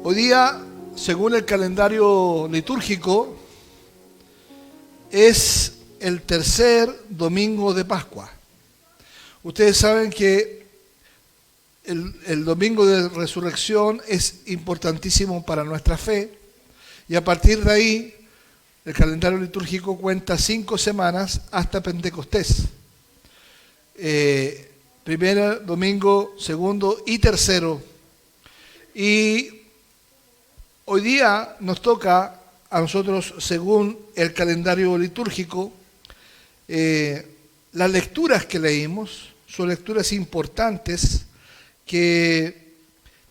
Hoy día, según el calendario litúrgico, es el tercer domingo de Pascua. Ustedes saben que el domingo de resurrección es importantísimo para nuestra fe, y a partir de ahí el calendario litúrgico cuenta 5 semanas hasta Pentecostés. Primer domingo, segundo y tercero. Y hoy día nos toca a nosotros, según el calendario litúrgico, las lecturas que leímos son lecturas importantes que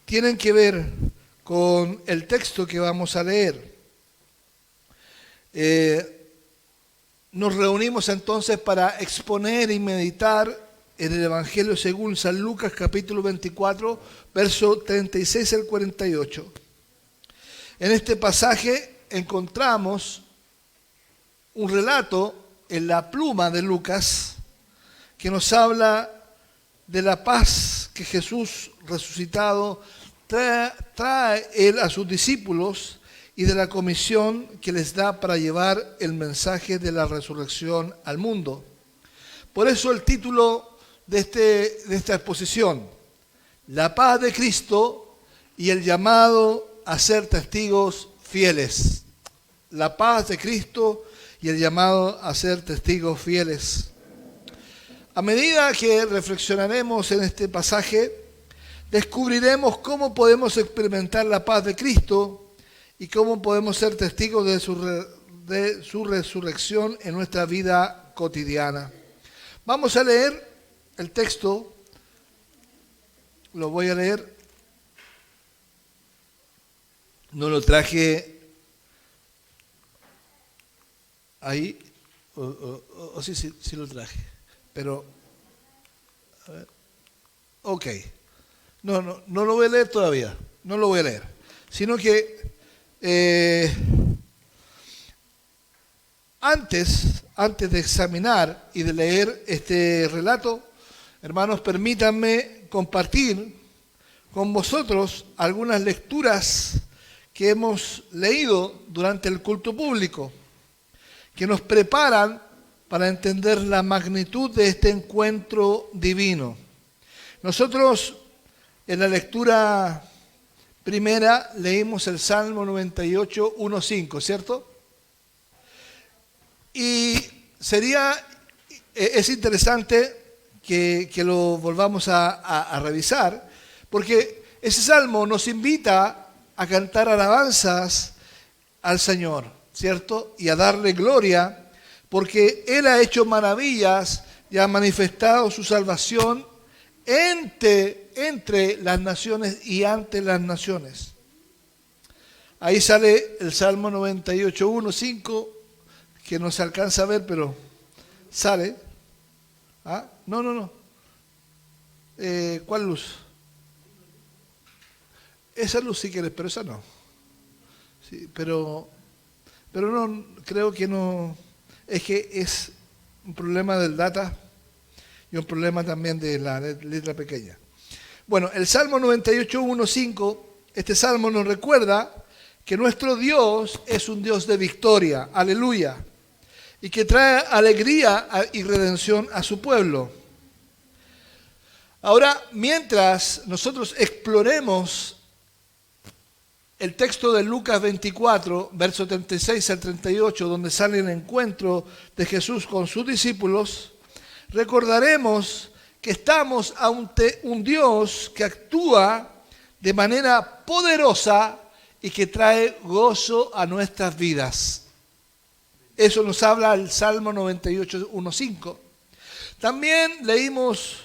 tienen que ver con el texto que vamos a leer. Nos reunimos entonces para exponer y meditar en el Evangelio según San Lucas, capítulo 24, verso 36 al 48. En este pasaje encontramos un relato en la pluma de Lucas que nos habla de la paz que Jesús resucitado trae él a sus discípulos y de la comisión que les da para llevar el mensaje de la resurrección al mundo. Por eso el título de esta exposición, La paz de Cristo y el llamado a ser testigos fieles. La paz de Cristo y el llamado a ser testigos fieles. A medida que reflexionaremos en este pasaje, descubriremos cómo podemos experimentar la paz de Cristo y cómo podemos ser testigos de su resurrección en nuestra vida cotidiana. Vamos a leer el texto, lo voy a leer. No lo traje ahí, o sí lo traje, pero, a ver, ok, no lo voy a leer todavía, no lo voy a leer, sino que antes de examinar y de leer este relato, hermanos, permítanme compartir con vosotros algunas lecturas que hemos leído durante el culto público, que nos preparan para entender la magnitud de este encuentro divino. Nosotros en la lectura primera leímos el Salmo 98, 1-5, ¿cierto? Y es interesante que lo volvamos a revisar, porque ese salmo nos invita a cantar alabanzas al Señor, ¿cierto? Y a darle gloria, porque Él ha hecho maravillas y ha manifestado su salvación entre las naciones y ante las naciones. Ahí sale el Salmo 98, 1-5, que no se alcanza a ver, pero sale. ¿Ah? No. ¿Cuál luz? Esa luz si quieres, pero esa no. Sí, pero no, creo que no. Es que es un problema del data y un problema también de la letra pequeña. Bueno, el Salmo 98, 1-5, este salmo nos recuerda que nuestro Dios es un Dios de victoria, aleluya, y que trae alegría y redención a su pueblo. Ahora, mientras nosotros exploremos el texto de Lucas 24, versos 36 al 38, donde sale el encuentro de Jesús con sus discípulos, recordaremos que estamos ante un Dios que actúa de manera poderosa y que trae gozo a nuestras vidas. Eso nos habla el Salmo 98, 1-5. También leímos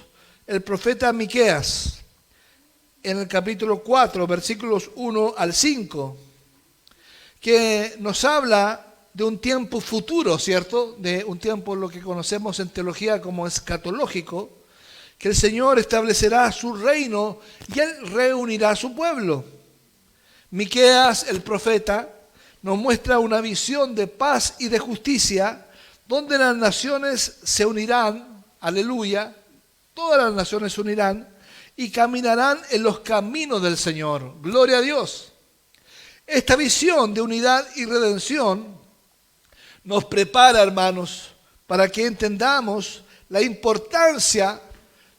el profeta Miqueas en el capítulo 4, versículos 1 al 5, que nos habla de un tiempo futuro, ¿cierto? De un tiempo, lo que conocemos en teología como escatológico, que el Señor establecerá su reino y Él reunirá a su pueblo. Miqueas, el profeta, nos muestra una visión de paz y de justicia, donde las naciones se unirán, aleluya, todas las naciones se unirán y caminarán en los caminos del Señor. Gloria a Dios. Esta visión de unidad y redención nos prepara, hermanos, para que entendamos la importancia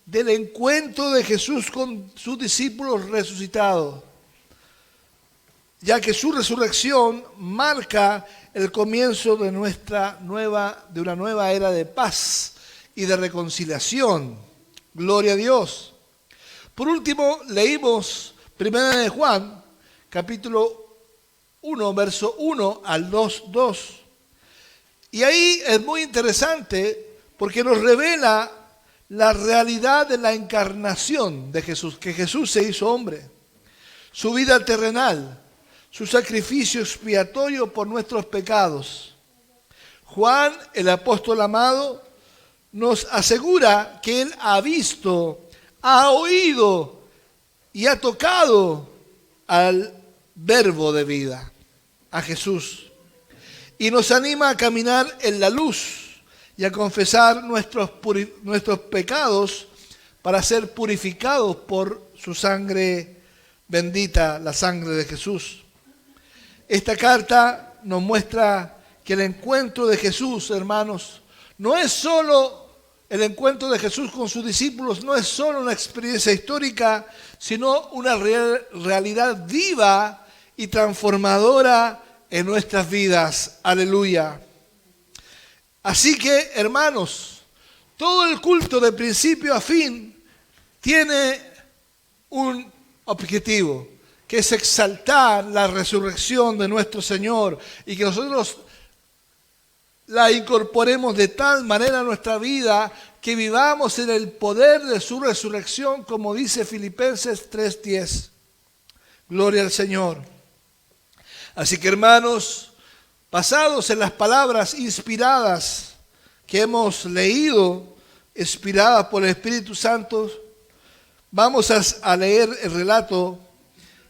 del encuentro de Jesús con sus discípulos resucitados, ya que su resurrección marca el comienzo de una nueva era de paz y de reconciliación. Gloria a Dios. Por último, leímos 1 de Juan, capítulo 1, verso 1 al 2. Y ahí es muy interesante porque nos revela la realidad de la encarnación de Jesús, que Jesús se hizo hombre, su vida terrenal, su sacrificio expiatorio por nuestros pecados. Juan, el apóstol amado, nos asegura que él ha visto, ha oído y ha tocado al Verbo de vida, a Jesús. Y nos anima a caminar en la luz y a confesar nuestros pecados para ser purificados por su sangre bendita, la sangre de Jesús. Esta carta nos muestra que el encuentro de Jesús, hermanos, no es solo el encuentro de Jesús con sus discípulos, no es solo una experiencia histórica, sino una realidad viva y transformadora en nuestras vidas. Aleluya. Así que, hermanos, todo el culto de principio a fin tiene un objetivo, que es exaltar la resurrección de nuestro Señor y que nosotros la incorporemos de tal manera a nuestra vida que vivamos en el poder de su resurrección, como dice Filipenses 3:10. Gloria al Señor. Así que, hermanos, basados en las palabras inspiradas que hemos leído, inspiradas por el Espíritu Santo, vamos a leer el relato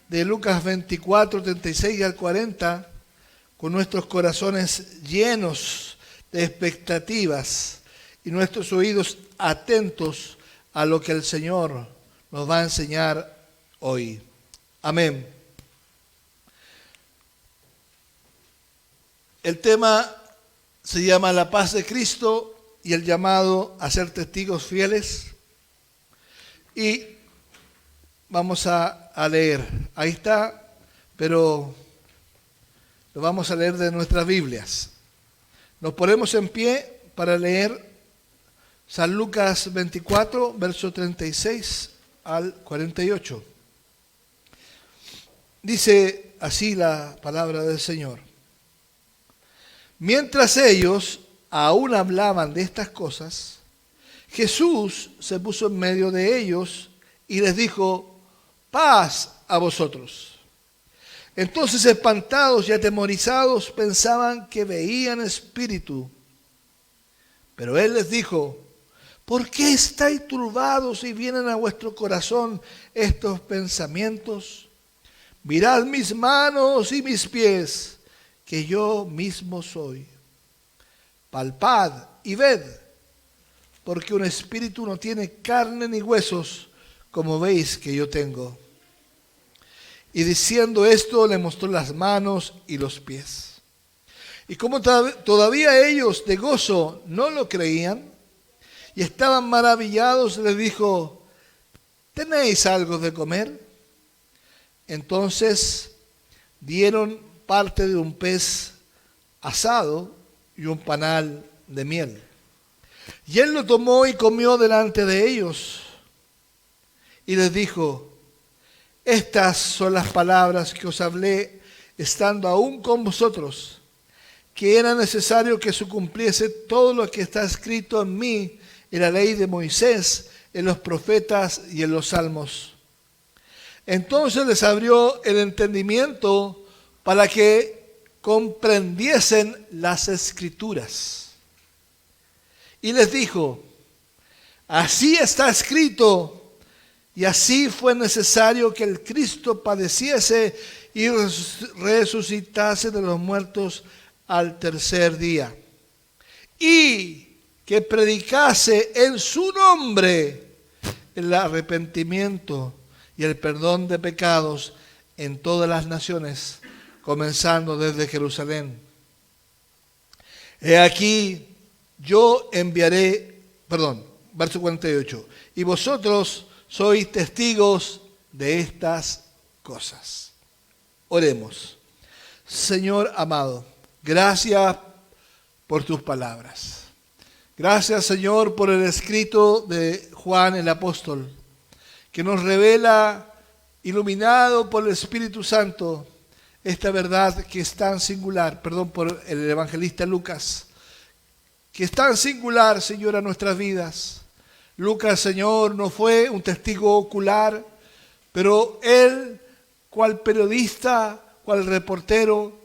de Lucas 24, 36 al 40, con nuestros corazones llenos de expectativas y nuestros oídos atentos a lo que el Señor nos va a enseñar hoy. Amén. El tema se llama La paz de Cristo y el llamado a ser testigos fieles. Y vamos a leer. Ahí está, pero lo vamos a leer de nuestras Biblias. Nos ponemos en pie para leer San Lucas 24, verso 36 al 48. Dice así la palabra del Señor. Mientras ellos aún hablaban de estas cosas, Jesús se puso en medio de ellos y les dijo: paz a vosotros. Entonces, espantados y atemorizados, pensaban que veían espíritu. Pero él les dijo: ¿por qué estáis turbados y vienen a vuestro corazón estos pensamientos? Mirad mis manos y mis pies, que yo mismo soy. Palpad y ved, porque un espíritu no tiene carne ni huesos, como veis que yo tengo. Y diciendo esto, le mostró las manos y los pies. Y como todavía ellos de gozo no lo creían y estaban maravillados, les dijo: ¿tenéis algo de comer? Entonces dieron parte de un pez asado y un panal de miel. Y él lo tomó y comió delante de ellos. Y les dijo: estas son las palabras que os hablé estando aún con vosotros, que era necesario que se cumpliese todo lo que está escrito en mí, en la ley de Moisés, en los profetas y en los salmos. Entonces les abrió el entendimiento para que comprendiesen las Escrituras. Y les dijo: así está escrito, y así fue necesario que el Cristo padeciese y resucitase de los muertos al tercer día, y que predicase en su nombre el arrepentimiento y el perdón de pecados en todas las naciones, comenzando desde Jerusalén. He aquí, yo enviaré, verso 48, y vosotros sois testigos de estas cosas. Oremos. Señor amado, gracias por tus palabras. Gracias, Señor, por el escrito de Juan el apóstol, que nos revela, iluminado por el Espíritu Santo, esta verdad que es tan singular, por el evangelista Lucas, que es tan singular, Señor, a nuestras vidas. Lucas, Señor, no fue un testigo ocular, pero él, cual periodista, cual reportero,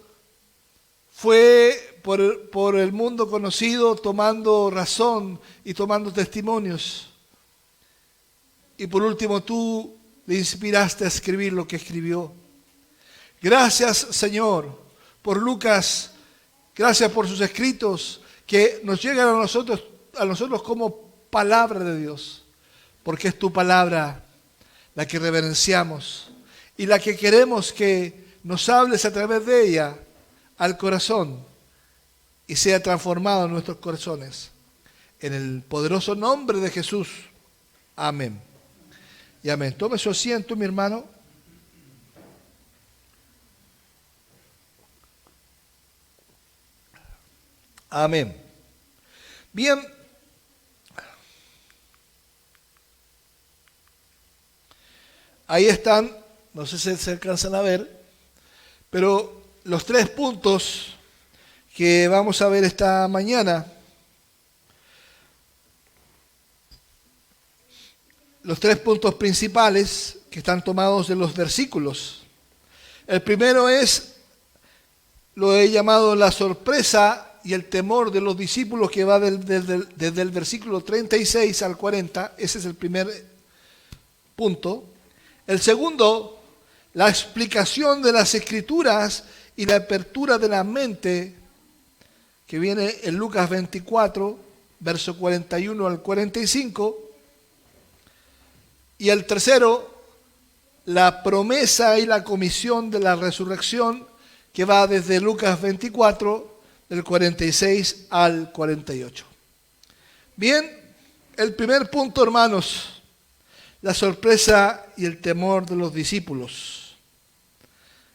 fue por el mundo conocido tomando razón y tomando testimonios. Y por último, tú le inspiraste a escribir lo que escribió. Gracias, Señor, por Lucas. Gracias por sus escritos que nos llegan a nosotros como palabra de Dios, porque es tu palabra la que reverenciamos y la que queremos que nos hables a través de ella al corazón y sea transformado en nuestros corazones. En el poderoso nombre de Jesús. Amén. Y amén. Tome su asiento, mi hermano. Amén. Bien. Ahí están, no sé si se alcanzan a ver, pero los 3 puntos que vamos a ver esta mañana. Los 3 puntos principales que están tomados de los versículos. El primero es, lo he llamado la sorpresa y el temor de los discípulos, que va desde el versículo 36 al 40. Ese es el primer punto. El segundo, la explicación de las Escrituras y la apertura de la mente, que viene en Lucas 24, verso 41 al 45. Y el tercero, la promesa y la comisión de la resurrección, que va desde Lucas 24, del 46 al 48. Bien, el primer punto, hermanos, la sorpresa y el temor de los discípulos,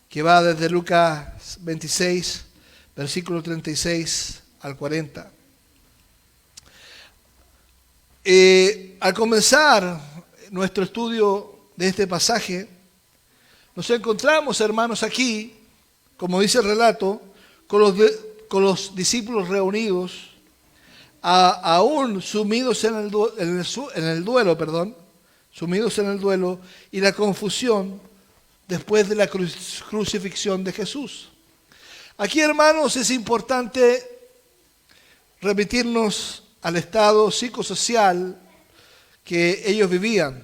que va desde Lucas 26, versículo 36 al 40. Al comenzar nuestro estudio de este pasaje, nos encontramos, hermanos, aquí, como dice el relato, con los discípulos reunidos, aún sumidos en el duelo, sumidos en el duelo y la confusión después de la crucifixión de Jesús. Aquí, hermanos, es importante remitirnos al estado psicosocial que ellos vivían.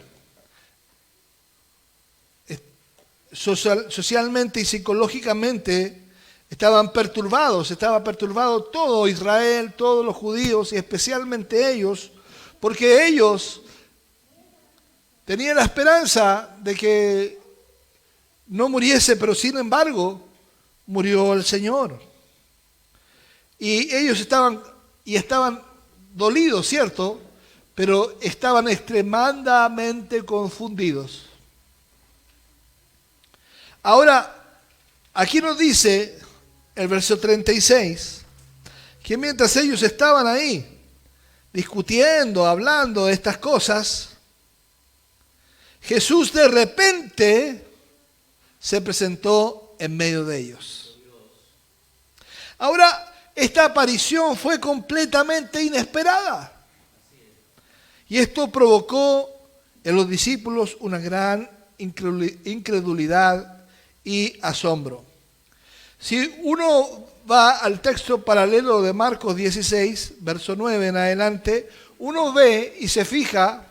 Socialmente y psicológicamente estaban perturbados, estaba perturbado todo Israel, todos los judíos y especialmente ellos, porque ellos tenían la esperanza de que no muriese, pero sin embargo murió el Señor. Y ellos estaban dolidos, ¿cierto? Pero estaban extremadamente confundidos. Ahora, aquí nos dice el verso 36, que mientras ellos estaban ahí discutiendo, hablando de estas cosas, Jesús de repente se presentó en medio de ellos. Ahora, esta aparición fue completamente inesperada. Y esto provocó en los discípulos una gran incredulidad y asombro. Si uno va al texto paralelo de Marcos 16, verso 9 en adelante, uno ve y se fija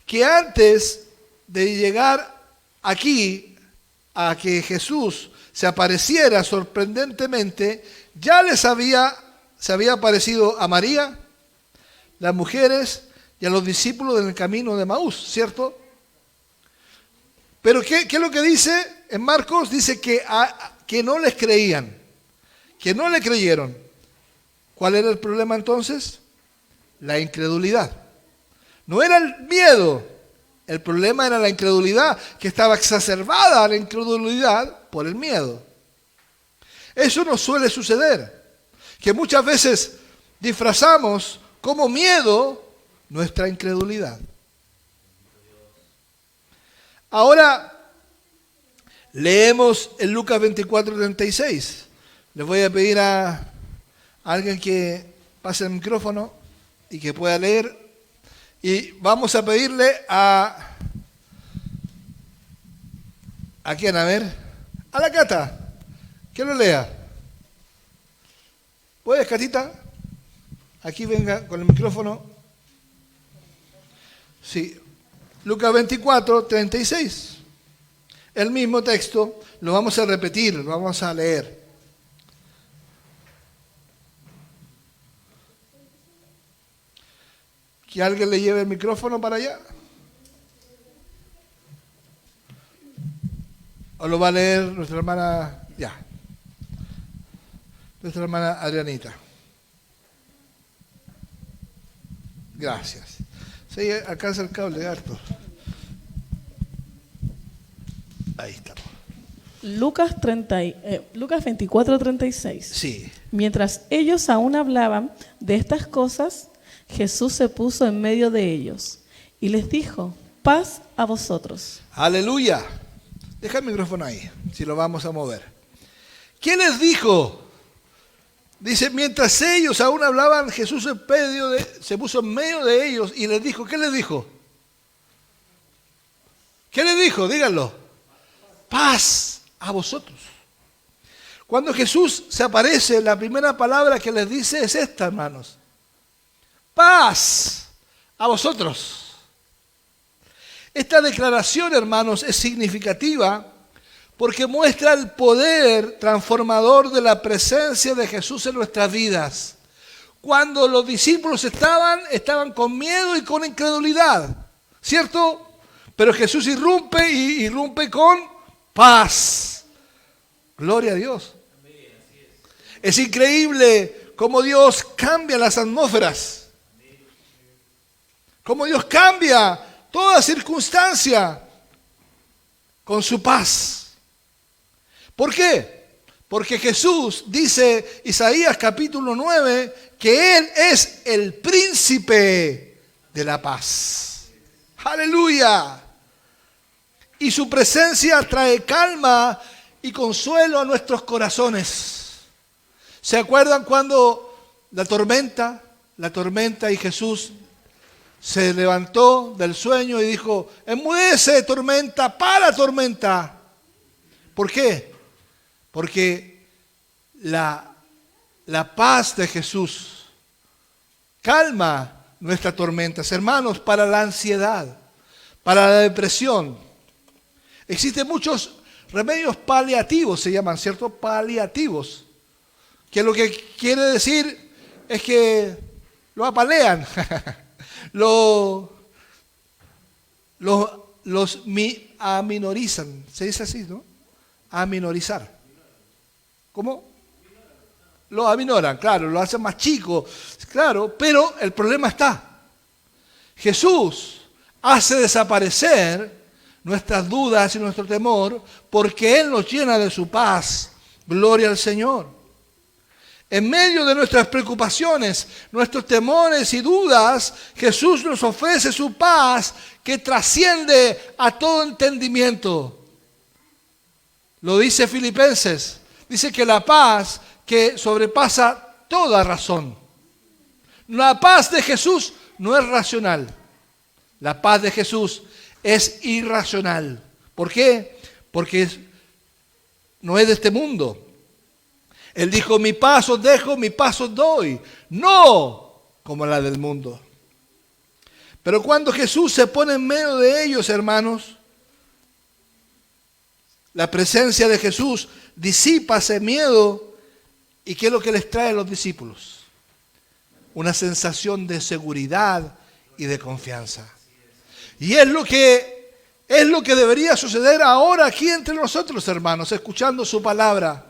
que antes de llegar aquí a que Jesús se apareciera sorprendentemente, ya se había aparecido a María, las mujeres y a los discípulos en el camino de Emaús, ¿cierto? Pero ¿qué es lo que dice en Marcos? Dice que que no les creían, que no le creyeron. ¿Cuál era el problema entonces? La incredulidad. No era el miedo, el problema era la incredulidad, que estaba exacerbada la incredulidad por el miedo. Eso nos suele suceder, que muchas veces disfrazamos como miedo nuestra incredulidad. Ahora leemos en Lucas 24:36. Les voy a pedir a alguien que pase el micrófono y que pueda leer. Y vamos a pedirle ¿a quién? A ver. A la Cata. Que lo lea. ¿Puedes, Catita? Aquí venga con el micrófono. Sí. Lucas 24:36. El mismo texto. Lo vamos a repetir, lo vamos a leer. ¿Que alguien le lleve el micrófono para allá? ¿O lo va a leer nuestra hermana? Ya. Nuestra hermana Adrianita. Gracias. Sí, alcanza el cable harto. Ahí estamos. Lucas 24:36. Sí. Mientras ellos aún hablaban de estas cosas, Jesús se puso en medio de ellos y les dijo: paz a vosotros. Aleluya. Deja el micrófono ahí, si lo vamos a mover. ¿Qué les dijo? Dice, mientras ellos aún hablaban, Jesús se puso en medio de ellos y les dijo, ¿qué les dijo? ¿Qué les dijo? Díganlo. Paz a vosotros. Cuando Jesús se aparece, la primera palabra que les dice es esta, hermanos. Paz a vosotros. Esta declaración, hermanos, es significativa porque muestra el poder transformador de la presencia de Jesús en nuestras vidas. Cuando los discípulos estaban con miedo y con incredulidad, ¿cierto? Pero Jesús irrumpe con paz. Gloria a Dios. Es increíble cómo Dios cambia las atmósferas. Cómo Dios cambia toda circunstancia con su paz. ¿Por qué? Porque Jesús, dice Isaías capítulo 9, que Él es el príncipe de la paz. ¡Aleluya! Y su presencia trae calma y consuelo a nuestros corazones. ¿Se acuerdan cuando la tormenta y Jesús se levantó del sueño y dijo, enmudece tormenta, para tormenta? ¿Por qué? Porque la paz de Jesús calma nuestras tormentas. Hermanos, para la ansiedad, para la depresión, existen muchos remedios paliativos, se llaman, ¿cierto? Paliativos. Que lo que quiere decir es que lo apalean, los aminorizan. Se dice así, ¿no? Aminorizar. ¿Cómo? Lo aminoran, claro, lo hacen más chico, claro, pero el problema está. Jesús hace desaparecer nuestras dudas y nuestro temor porque Él nos llena de su paz. Gloria al Señor. En medio de nuestras preocupaciones, nuestros temores y dudas, Jesús nos ofrece su paz que trasciende a todo entendimiento. Lo dice Filipenses. Dice que la paz que sobrepasa toda razón. La paz de Jesús no es racional. La paz de Jesús es irracional. ¿Por qué? Porque no es de este mundo. Él dijo, mi paz os dejo, mi paz os doy. No como la del mundo. Pero cuando Jesús se pone en medio de ellos, hermanos, la presencia de Jesús disipa ese miedo. ¿Y qué es lo que les trae a los discípulos? Una sensación de seguridad y de confianza. Y es lo que Es lo que debería suceder ahora aquí entre nosotros, hermanos, escuchando su palabra.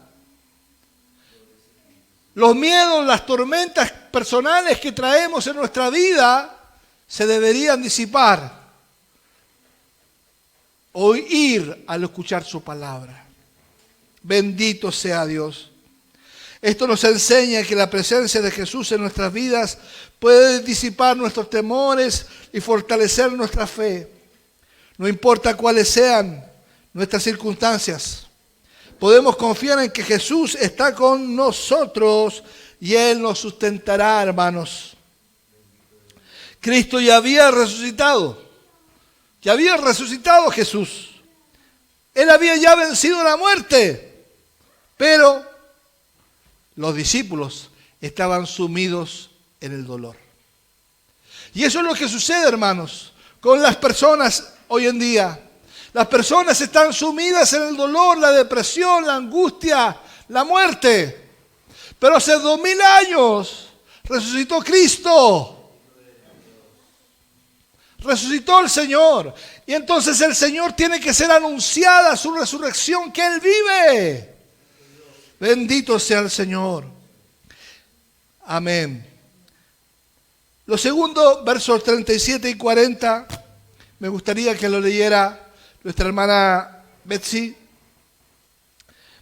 Los miedos, las tormentas personales que traemos en nuestra vida se deberían disipar. Oír al escuchar su palabra. Bendito sea Dios. Esto nos enseña que la presencia de Jesús en nuestras vidas puede disipar nuestros temores y fortalecer nuestra fe. No importa cuáles sean nuestras circunstancias, podemos confiar en que Jesús está con nosotros y Él nos sustentará, hermanos. Cristo ya había resucitado Jesús. Él había ya vencido la muerte, pero los discípulos estaban sumidos en el dolor. Y eso es lo que sucede, hermanos, con las personas hoy en día. Las personas están sumidas en el dolor, la depresión, la angustia, la muerte. Pero hace 2000 años resucitó Cristo. Resucitó el Señor. Y entonces el Señor tiene que ser anunciada su resurrección, que Él vive. Bendito sea el Señor. Amén. Lo segundo, versos 37 y 40, me gustaría que lo leyera nuestra hermana Betsy.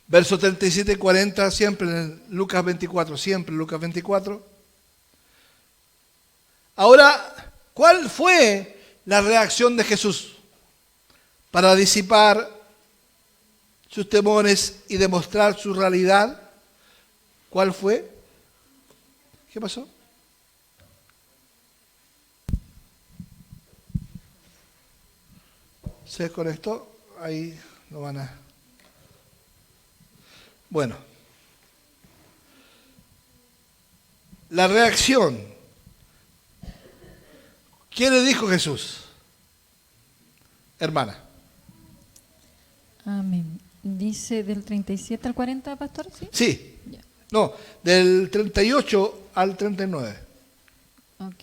Versos 37 y 40, siempre en Lucas 24, siempre en Lucas 24. Ahora, ¿cuál fue la reacción de Jesús para disipar sus temores y demostrar su realidad? ¿Cuál fue? ¿Qué pasó? ¿Se desconectó? Ahí lo van a... Bueno. La reacción. ¿Quién le dijo Jesús? Hermana. Amén. Dice del 37 al 40, pastor, ¿sí? Sí. Ya. No, del 38 al 39. Ok.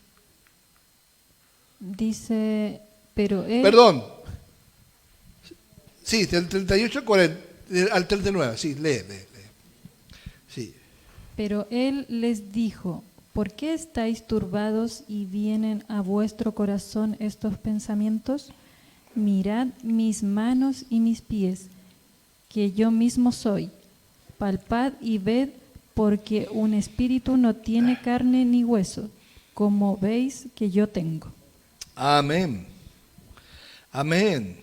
Dice, pero él... Perdón. Sí, del 38 al 40, al 39. Sí, lee. Sí. Pero él les dijo, ¿por qué estáis turbados y vienen a vuestro corazón estos pensamientos? Mirad mis manos y mis pies, que yo mismo soy. Palpad y ved, porque un espíritu no tiene carne ni hueso, como veis que yo tengo. Amén. Amén.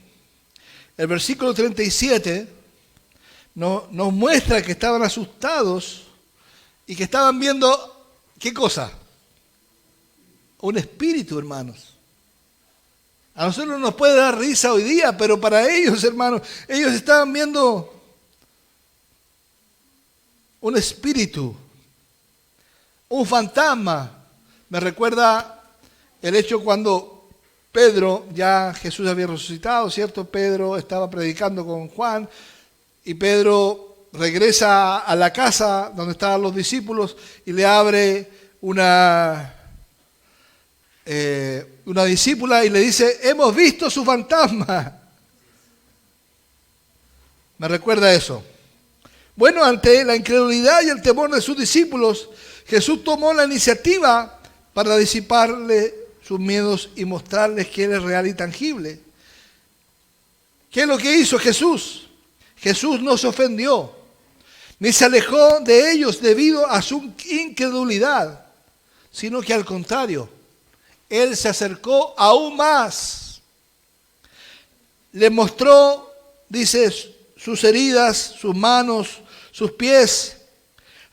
El versículo 37 nos muestra que estaban asustados y que estaban viendo, ¿qué cosa? Un espíritu, hermanos. A nosotros nos puede dar risa hoy día, pero para ellos, hermanos, ellos estaban viendo un espíritu, un fantasma. Me recuerda el hecho cuando Pedro, ya Jesús había resucitado, ¿cierto? Pedro estaba predicando con Juan y Pedro regresa a la casa donde estaban los discípulos y le abre una discípula y le dice, hemos visto su fantasma. Me recuerda eso. Bueno, ante la incredulidad y el temor de sus discípulos, Jesús tomó la iniciativa para disiparle sus miedos y mostrarles que Él es real y tangible. ¿Qué es lo que hizo Jesús? Jesús no se ofendió, ni se alejó de ellos debido a su incredulidad, sino que al contrario, Él se acercó aún más. Les mostró, dice, sus heridas, sus manos, sus pies,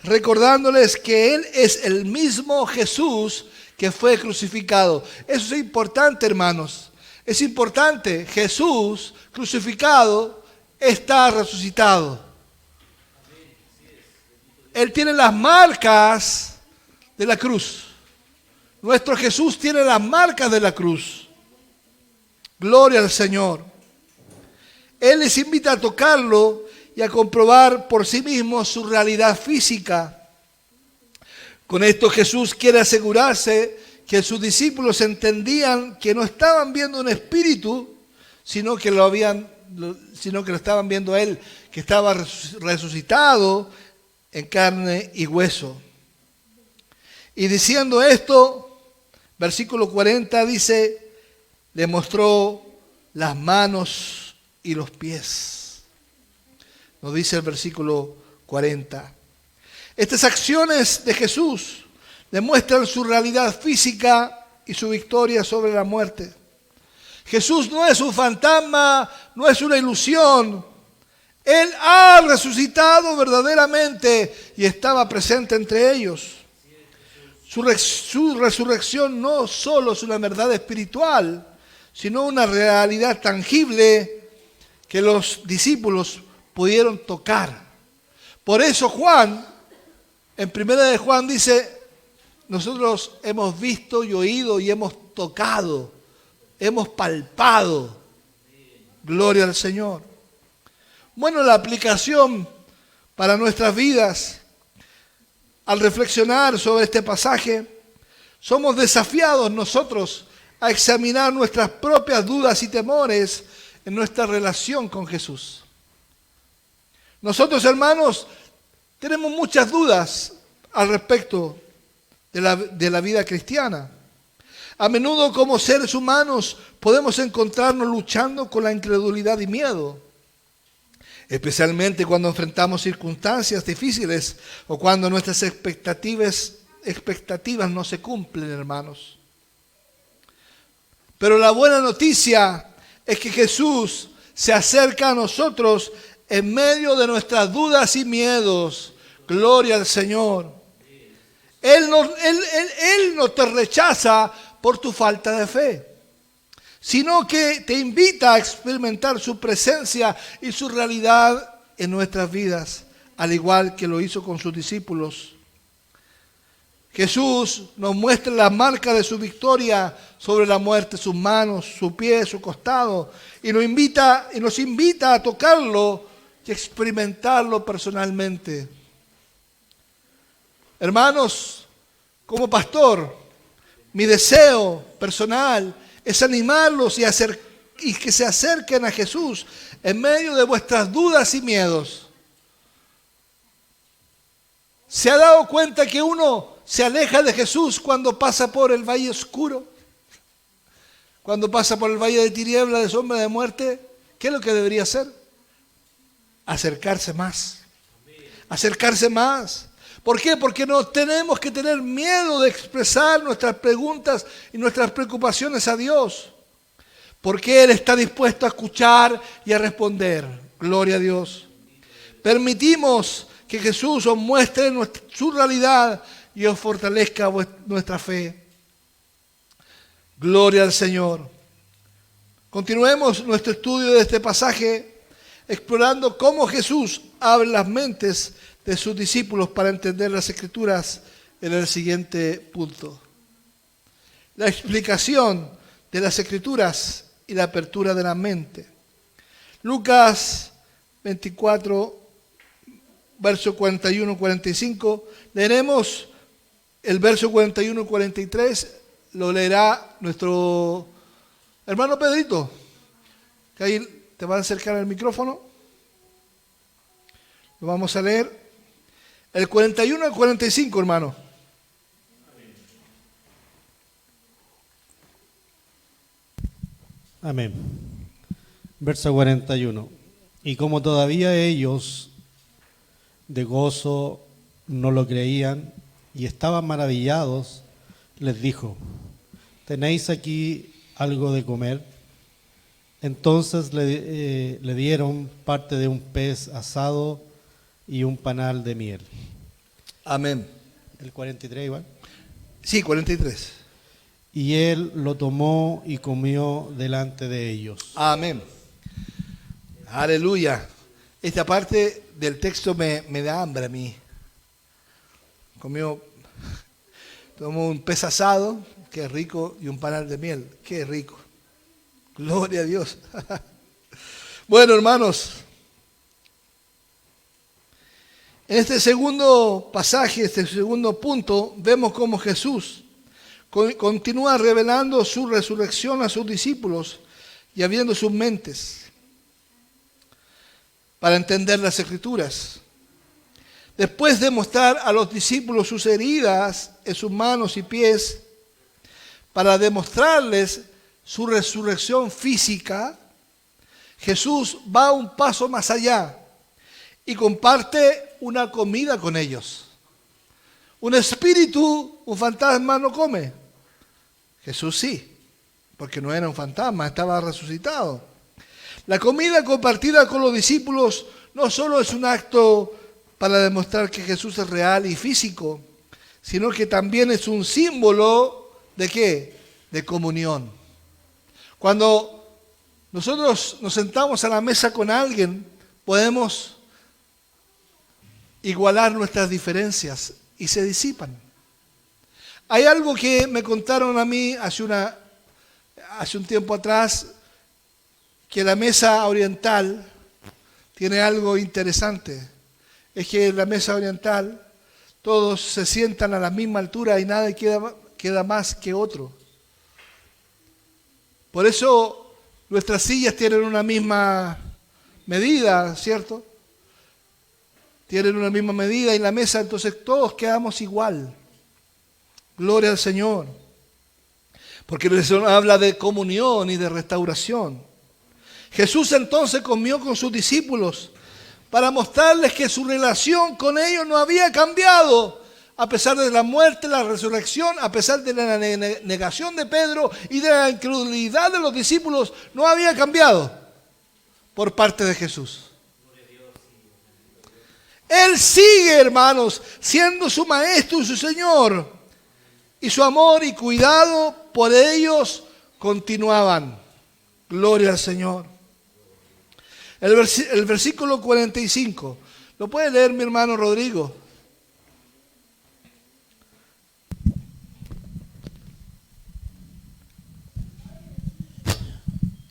recordándoles que Él es el mismo Jesús que fue crucificado. Eso es importante, hermanos. Es importante. Jesús crucificado está resucitado. Él tiene las marcas de la cruz. Nuestro Jesús tiene las marcas de la cruz. Gloria al Señor. Él les invita a tocarlo y a comprobar por sí mismo su realidad física. Con esto Jesús quiere asegurarse que sus discípulos entendían que no estaban viendo un espíritu, sino que lo estaban viendo a él, que estaba resucitado en carne y hueso. Y diciendo esto, versículo 40 dice, le mostró las manos y los pies. Nos dice el versículo 40. Estas acciones de Jesús demuestran su realidad física y su victoria sobre la muerte. Jesús no es un fantasma, no es una ilusión. Él ha resucitado verdaderamente y estaba presente entre ellos. Su resurrección no solo es una verdad espiritual, sino una realidad tangible que los discípulos pudieron tocar. Por eso Juan, en 1 de Juan dice, nosotros hemos visto y oído y hemos tocado, hemos palpado. Gloria al Señor. Bueno, la aplicación para nuestras vidas, al reflexionar sobre este pasaje, somos desafiados nosotros a examinar nuestras propias dudas y temores en nuestra relación con Jesús. Nosotros, hermanos, tenemos muchas dudas al respecto de la vida cristiana. A menudo, como seres humanos, podemos encontrarnos luchando con la incredulidad y miedo, especialmente cuando enfrentamos circunstancias difíciles o cuando nuestras expectativas no se cumplen, hermanos. Pero la buena noticia es que Jesús se acerca a nosotros en medio de nuestras dudas y miedos. Gloria al Señor. Él no te rechaza por tu falta de fe, sino que te invita a experimentar su presencia y su realidad en nuestras vidas, al igual que lo hizo con sus discípulos. Jesús nos muestra la marca de su victoria sobre la muerte, sus manos, su pie, su costado, y nos invita a tocarlo y experimentarlo personalmente. Hermanos, como pastor, mi deseo personal es animarlos y que se acerquen a Jesús en medio de vuestras dudas y miedos. ¿Se ha dado cuenta que uno se aleja de Jesús cuando pasa por el valle oscuro? Cuando pasa por el valle de tinieblas, de sombra de muerte, ¿qué es lo que debería hacer? Acercarse más. Acercarse más. ¿Por qué? Porque no tenemos que tener miedo de expresar nuestras preguntas y nuestras preocupaciones a Dios. Porque Él está dispuesto a escuchar y a responder. Gloria a Dios. Permitimos que Jesús os muestre su realidad y os fortalezca nuestra fe. Gloria al Señor. Continuemos nuestro estudio de este pasaje explorando cómo Jesús abre las mentes de sus discípulos para entender las Escrituras en el siguiente punto. La explicación de las Escrituras y la apertura de la mente. Lucas 24, verso 41-45. Leeremos el verso 41 y 43. Lo leerá nuestro hermano Pedrito, que ahí te va a acercar al micrófono. Lo vamos a leer. El 41 al 45, hermano. Amén. Verso 41. Y como todavía ellos de gozo no lo creían y estaban maravillados, les dijo: ¿tenéis aquí algo de comer? Entonces le dieron parte de un pez asado y un panal de miel. Amén. ¿El 43 igual? Sí, 43. Y él lo tomó y comió delante de ellos. Amén. Aleluya. Esta parte del texto me da hambre a mí. Tomó un pez asado, qué rico, y un panal de miel, qué rico. Gloria a Dios. Bueno, hermanos, en este segundo pasaje, este segundo punto, vemos cómo Jesús continúa revelando su resurrección a sus discípulos, y abriendo sus mentes para entender las Escrituras. Después de mostrar a los discípulos sus heridas en sus manos y pies, para demostrarles su resurrección física, Jesús va un paso más allá y comparte una comida con ellos. Un espíritu, un fantasma no come. Jesús sí, porque no era un fantasma, estaba resucitado. La comida compartida con los discípulos no solo es un acto para demostrar que Jesús es real y físico, sino que también es un símbolo ¿de qué? De comunión. Cuando nosotros nos sentamos a la mesa con alguien, podemos igualar nuestras diferencias y se disipan. Hay algo que me contaron a mí hace un tiempo atrás, que la mesa oriental tiene algo interesante. Es que en la mesa oriental todos se sientan a la misma altura y nadie queda más que otro. Por eso nuestras sillas tienen una misma medida, ¿cierto? Tienen una misma medida en la mesa, entonces todos quedamos igual. Gloria al Señor. Porque eso habla de comunión y de restauración. Jesús entonces comió con sus discípulos para mostrarles que su relación con ellos no había cambiado, a pesar de la muerte, la resurrección, a pesar de la negación de Pedro y de la incredulidad de los discípulos, no había cambiado por parte de Jesús. Él sigue, hermanos, siendo su maestro y su Señor, y su amor y cuidado por ellos continuaban. Gloria al Señor. El versículo 45, ¿lo puede leer mi hermano Rodrigo?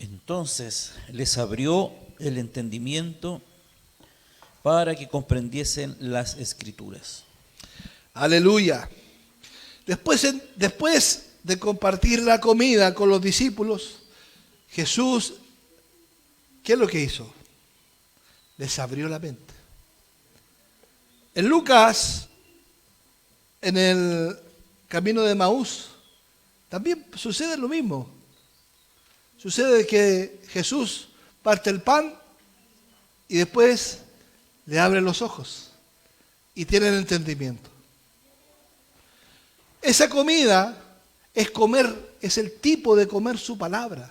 Entonces les abrió el entendimiento para que comprendiesen las Escrituras. Aleluya. Después de compartir la comida con los discípulos, Jesús, ¿qué es lo que hizo? Les abrió la mente. En Lucas, en el camino de Emaús, también sucede lo mismo. Sucede que Jesús parte el pan y después le abre los ojos y tienen entendimiento. Esa comida es comer, es el tipo de comer su palabra.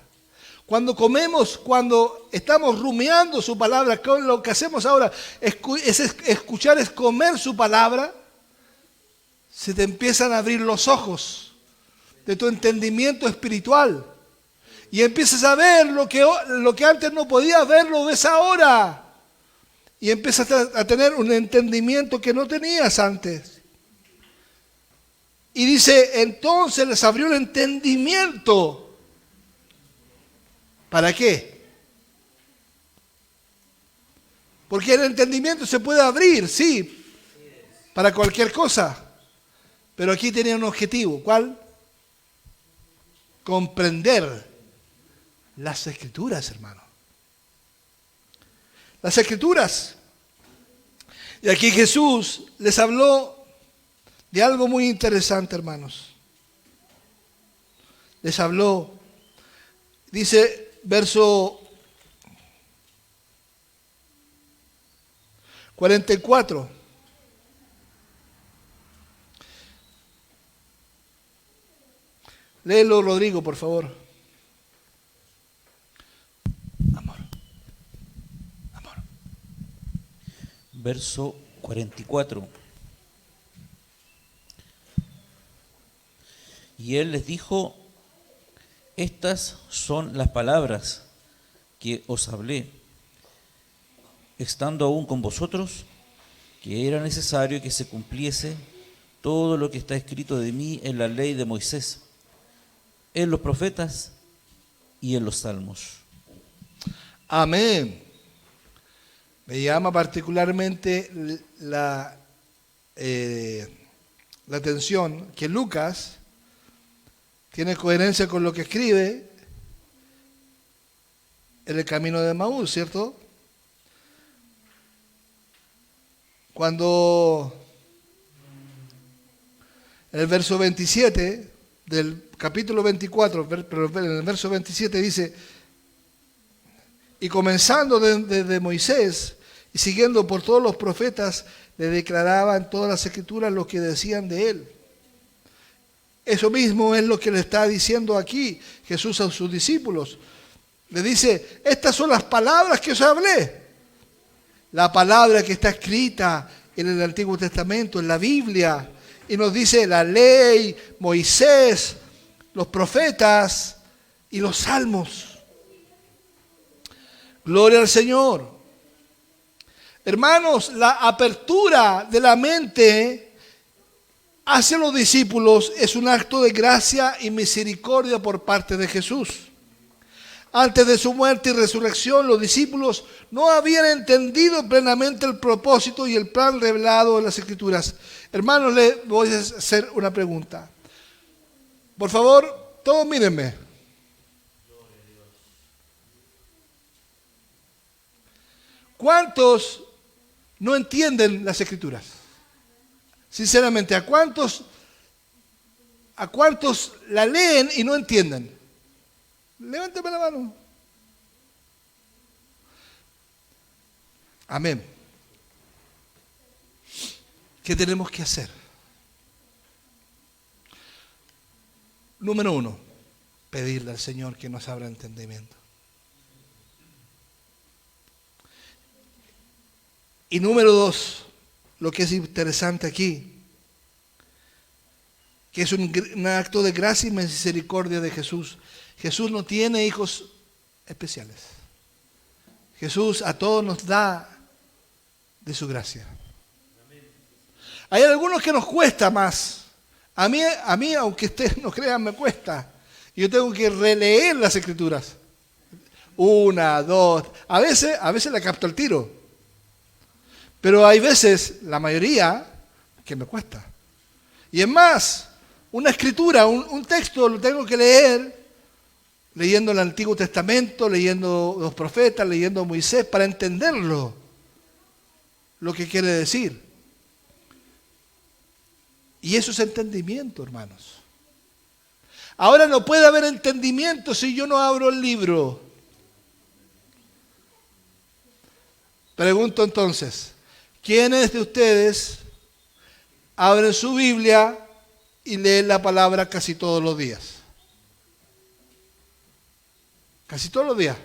Cuando comemos, cuando estamos rumiando su palabra, lo que hacemos ahora es escuchar, es comer su palabra, se te empiezan a abrir los ojos de tu entendimiento espiritual y empiezas a ver lo que antes no podías ver, lo ves ahora. Y empiezas a tener un entendimiento que no tenías antes. Y dice, entonces les abrió el entendimiento. ¿Para qué? Porque el entendimiento se puede abrir, sí, para cualquier cosa. Pero aquí tenía un objetivo. ¿Cuál? Comprender las Escrituras, hermano. Las Escrituras. Y aquí Jesús les habló de algo muy interesante, hermanos. Les habló, dice verso 44. Léelo, Rodrigo, por favor. Verso 44. Y él les dijo, estas son las palabras que os hablé, estando aún con vosotros, que era necesario que se cumpliese todo lo que está escrito de mí en la ley de Moisés, en los profetas y en los salmos. Amén. Me llama particularmente la atención que Lucas tiene coherencia con lo que escribe en el camino de Maús, ¿cierto? Cuando en el verso 27 del capítulo 24, pero en el verso 27 dice, y comenzando desde Moisés y siguiendo por todos los profetas, le declaraban todas las escrituras lo que decían de él. Eso mismo es lo que le está diciendo aquí Jesús a sus discípulos. Le dice, estas son las palabras que os hablé. La palabra que está escrita en el Antiguo Testamento, en la Biblia. Y nos dice la ley, Moisés, los profetas y los salmos. Gloria al Señor. Hermanos, la apertura de la mente hacia los discípulos es un acto de gracia y misericordia por parte de Jesús. Antes de su muerte y resurrección, los discípulos no habían entendido plenamente el propósito y el plan revelado en las Escrituras. Hermanos, les voy a hacer una pregunta. Por favor, todos mírenme. ¿Cuántos no entienden las Escrituras? Sinceramente, ¿a cuántos la leen y no entienden? Levántame la mano. Amén. ¿Qué tenemos que hacer? Número 1, pedirle al Señor que nos abra entendimiento. Y número 2, lo que es interesante aquí, que es un acto de gracia y misericordia de Jesús. Jesús no tiene hijos especiales. Jesús a todos nos da de su gracia. Hay algunos que nos cuesta más. A mí, aunque ustedes no crean, me cuesta. Yo tengo que releer las Escrituras. 1, 2. A veces la capto al tiro. Pero hay veces, la mayoría, que me cuesta. Y es más, una escritura, un texto lo tengo que leer, leyendo el Antiguo Testamento, leyendo los profetas, leyendo Moisés, para entenderlo, lo que quiere decir. Y eso es entendimiento, hermanos. Ahora no puede haber entendimiento si yo no abro el libro. Pregunto entonces, ¿quiénes de ustedes abren su Biblia y leen la palabra casi todos los días? Casi todos los días.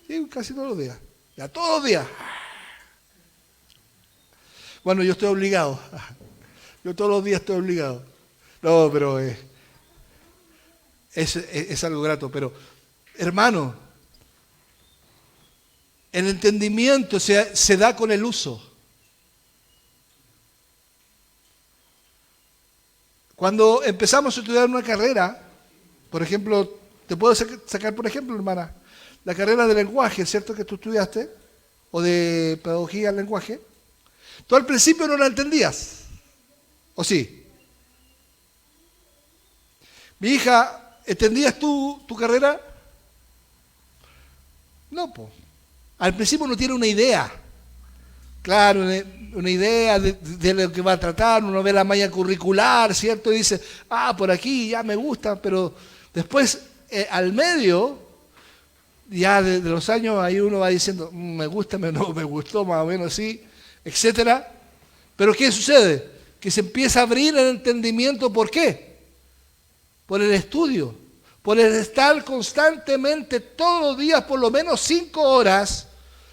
Sí, casi todos los días. Ya todos los días. Bueno, yo estoy obligado. Yo todos los días estoy obligado. No, pero es algo grato. Pero, hermano, el entendimiento se da con el uso. Cuando empezamos a estudiar una carrera, por ejemplo, te puedo sacar por ejemplo, hermana, la carrera de lenguaje, ¿cierto? Que tú estudiaste, o de pedagogía del lenguaje. Tú al principio no la entendías, ¿o sí? Mi hija, ¿entendías tú tu carrera? No, pues. Al principio uno tiene una idea. Claro, una idea de lo que va a tratar, uno ve la malla curricular, ¿cierto? Y dice, por aquí ya me gusta, pero después, al medio, ya de los años, ahí uno va diciendo, me gusta, no me gustó, más o menos sí, etcétera. Pero ¿qué sucede? Que se empieza a abrir el entendimiento, ¿por qué? Por el estudio, por el estar constantemente, todos los días, por lo menos 5 horas,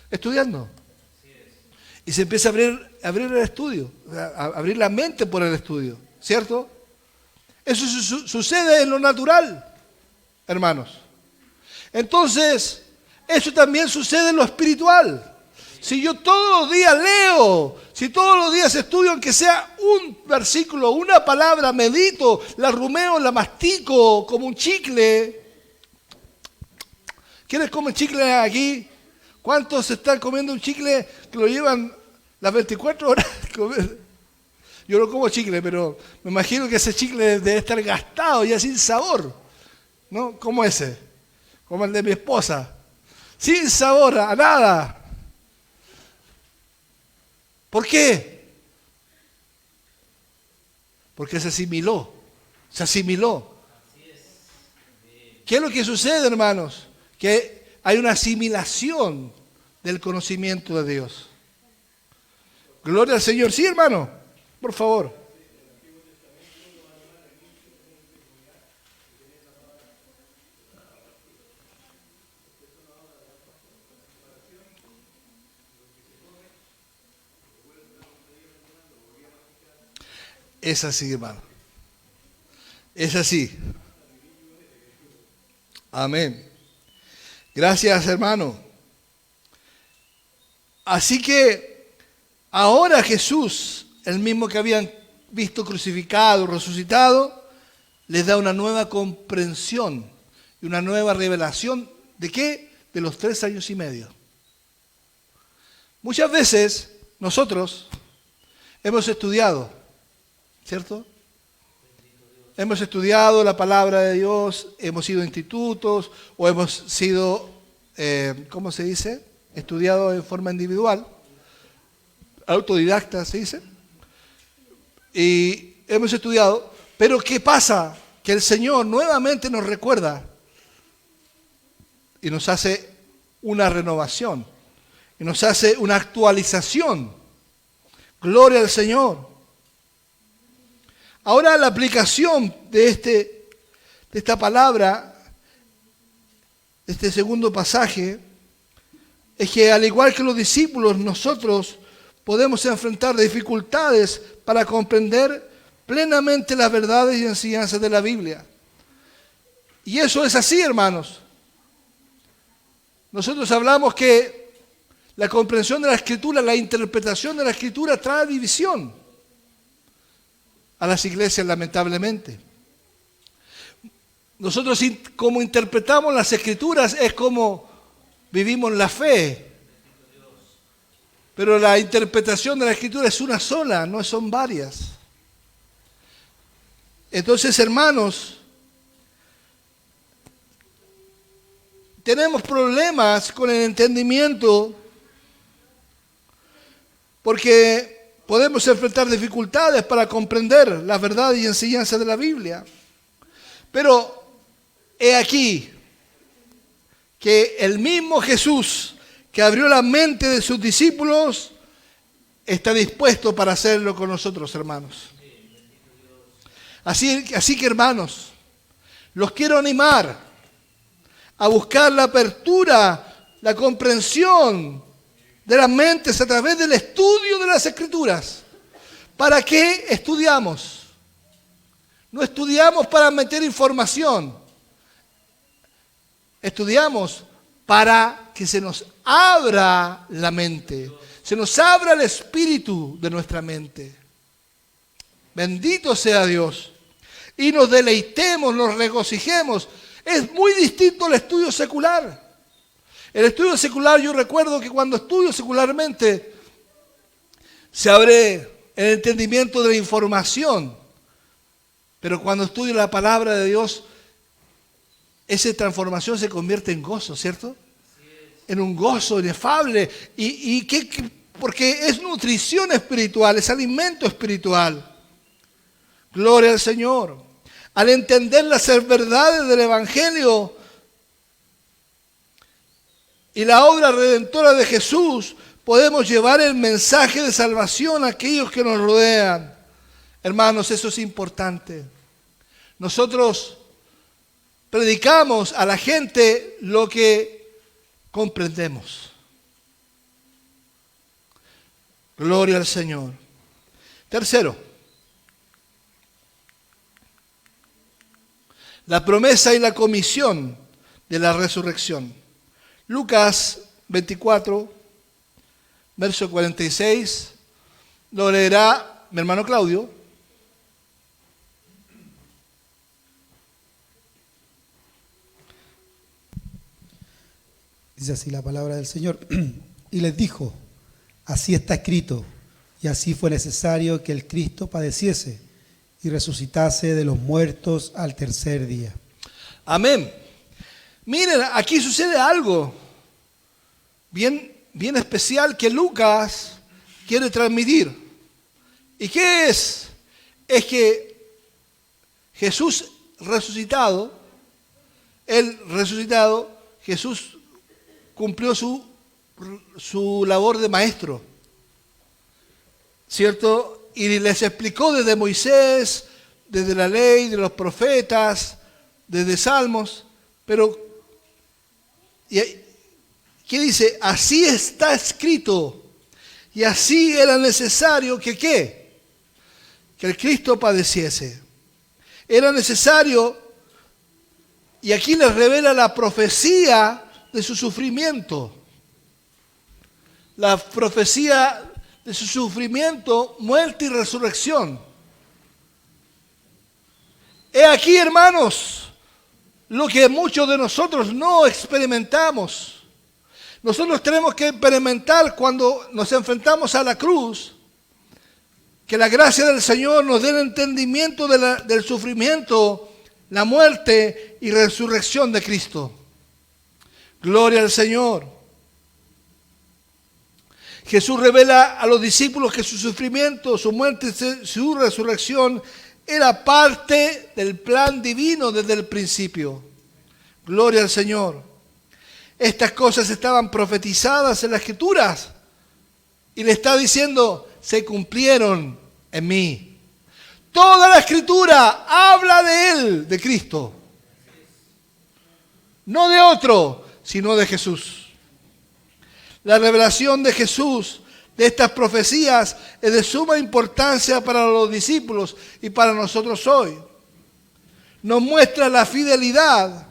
estudiando. Y se empieza a abrir el estudio, a abrir la mente por el estudio, ¿cierto? Eso sucede en lo natural, hermanos. Entonces, eso también sucede en lo espiritual. Si yo todos los días leo, si todos los días estudio, aunque sea un versículo, una palabra, medito, la rumeo, la mastico como un chicle. ¿Quiénes comen chicle aquí? ¿Cuántos están comiendo un chicle que lo llevan las 24 horas? Yo no como chicle, pero me imagino que ese chicle debe estar gastado, ya sin sabor, ¿no? Como ese, como el de mi esposa. sin sabor a nada. ¿Por qué? Porque se asimiló. Se asimiló. ¿Qué es lo que sucede, hermanos? Que hay una asimilación del conocimiento de Dios. Gloria al Señor. Sí, hermano, por favor. Es así, hermano. Es así. Amén. Gracias, hermano. Así que ahora Jesús, el mismo que habían visto crucificado, resucitado, les da una nueva comprensión y una nueva revelación. ¿De qué? De los 3 años y medio. Muchas veces nosotros hemos estudiado, ¿cierto? Hemos estudiado la palabra de Dios, hemos ido a institutos o hemos sido, ¿cómo se dice? Estudiado en forma individual, autodidacta se dice. Y hemos estudiado, pero ¿qué pasa? Que el Señor nuevamente nos recuerda y nos hace una renovación y nos hace una actualización. Gloria al Señor. Ahora la aplicación de esta palabra, de este segundo pasaje, es que al igual que los discípulos, nosotros podemos enfrentar dificultades para comprender plenamente las verdades y enseñanzas de la Biblia. Y eso es así, hermanos. Nosotros hablamos que la comprensión de la Escritura, la interpretación de la Escritura trae división a las iglesias, lamentablemente. Nosotros, como interpretamos las Escrituras, es como vivimos la fe. Pero la interpretación de la Escritura es una sola, no son varias. Entonces, hermanos, tenemos problemas con el entendimiento porque podemos enfrentar dificultades para comprender la verdad y enseñanza de la Biblia. Pero he aquí que el mismo Jesús que abrió la mente de sus discípulos está dispuesto para hacerlo con nosotros, hermanos. Así que, hermanos, los quiero animar a buscar la apertura, la comprensión de las mentes a través del estudio de las Escrituras. ¿Para qué estudiamos? No estudiamos para meter información. Estudiamos para que se nos abra la mente, se nos abra el espíritu de nuestra mente. Bendito sea Dios. Y nos deleitemos, nos regocijemos. Es muy distinto al estudio secular. El estudio secular, yo recuerdo que cuando estudio secularmente se abre el entendimiento de la información, pero cuando estudio la palabra de Dios, esa transformación se convierte en gozo, ¿cierto? En un gozo inefable, porque es nutrición espiritual, es alimento espiritual. Gloria al Señor. Al entender las verdades del Evangelio y la obra redentora de Jesús, podemos llevar el mensaje de salvación a aquellos que nos rodean. Hermanos, eso es importante. Nosotros predicamos a la gente lo que comprendemos. Gloria al Señor. Tercero, la promesa y la comisión de la resurrección. Lucas 24, verso 46, lo leerá mi hermano Claudio. Dice así la palabra del Señor. Y les dijo, así está escrito, y así fue necesario que el Cristo padeciese y resucitase de los muertos al tercer día. Amén. Miren, aquí sucede algo. bien especial que Lucas quiere transmitir. ¿Y qué es? Es que Jesús resucitado, Jesús cumplió su labor de maestro, ¿cierto? Y les explicó desde Moisés, desde la ley, de los profetas, desde Salmos, pero ¿qué dice? Así está escrito, y así era necesario que ¿qué? Que el Cristo padeciese. Era necesario, y aquí les revela la profecía de su sufrimiento. La profecía de su sufrimiento, muerte y resurrección. He aquí, hermanos, lo que muchos de nosotros no experimentamos. Nosotros tenemos que experimentar cuando nos enfrentamos a la cruz, que la gracia del Señor nos dé el entendimiento del sufrimiento, la muerte y resurrección de Cristo. Gloria al Señor. Jesús revela a los discípulos que su sufrimiento, su muerte y su resurrección era parte del plan divino desde el principio. Gloria al Señor. Estas cosas estaban profetizadas en las Escrituras y le está diciendo, se cumplieron en mí. Toda la Escritura habla de Él, de Cristo. No de otro, sino de Jesús. La revelación de Jesús, de estas profecías, es de suma importancia para los discípulos y para nosotros hoy. Nos muestra la fidelidad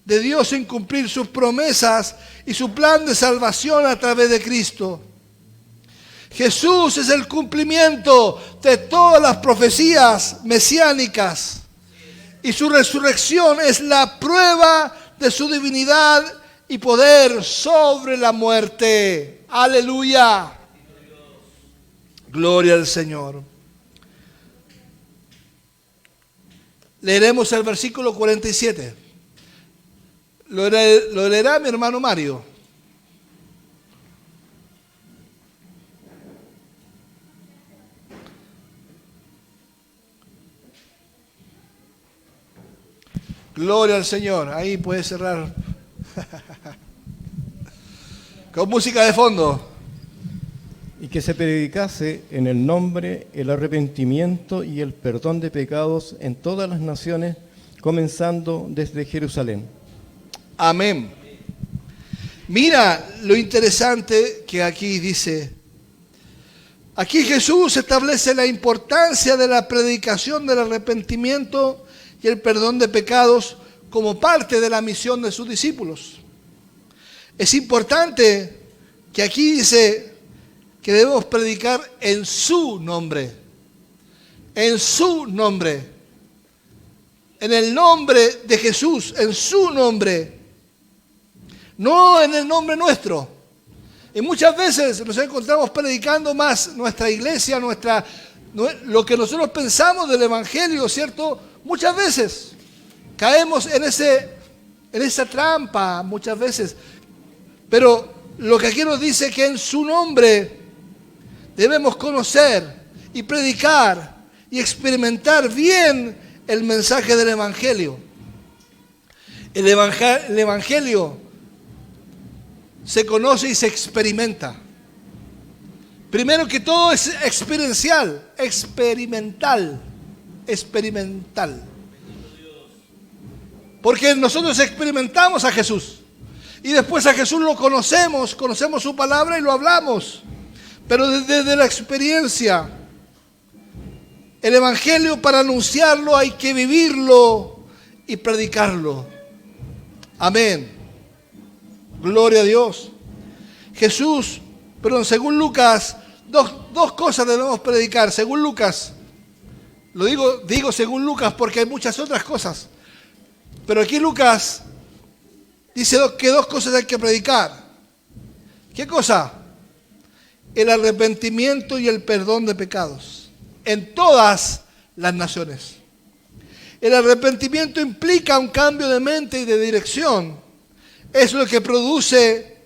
de Dios en cumplir sus promesas y su plan de salvación a través de Cristo. Jesús es el cumplimiento de todas las profecías mesiánicas y su resurrección es la prueba de su divinidad y poder sobre la muerte. Aleluya. Gloria al Señor. Leeremos el versículo 47. Lo leerá mi hermano Mario. Gloria al Señor. Ahí puede cerrar. Con música de fondo. Y que se predicase en el nombre, el arrepentimiento y el perdón de pecados en todas las naciones, comenzando desde Jerusalén. Amén. Mira lo interesante que aquí dice. Aquí Jesús establece la importancia de la predicación del arrepentimiento y el perdón de pecados como parte de la misión de sus discípulos. Es importante que aquí dice que debemos predicar en su nombre. En su nombre. En el nombre de Jesús, en su nombre. No en el nombre nuestro. Y muchas veces nos encontramos predicando más nuestra iglesia, lo que nosotros pensamos del Evangelio, ¿cierto? Muchas veces caemos en esa trampa, muchas veces. Pero lo que aquí nos dice es que en su nombre debemos conocer y predicar y experimentar bien el mensaje del Evangelio. El Evangelio se conoce y se experimenta. Primero que todo es experiencial, experimental. Porque nosotros experimentamos a Jesús. Y después a Jesús lo conocemos su palabra y lo hablamos. Pero desde la experiencia, el Evangelio para anunciarlo hay que vivirlo y predicarlo. Amén. Gloria a Dios. Jesús, según Lucas, dos cosas debemos predicar. Según Lucas, lo digo según Lucas porque hay muchas otras cosas. Pero aquí Lucas dice que dos cosas hay que predicar. ¿Qué cosa? El arrepentimiento y el perdón de pecados en todas las naciones. El arrepentimiento implica un cambio de mente y de dirección. Es lo que produce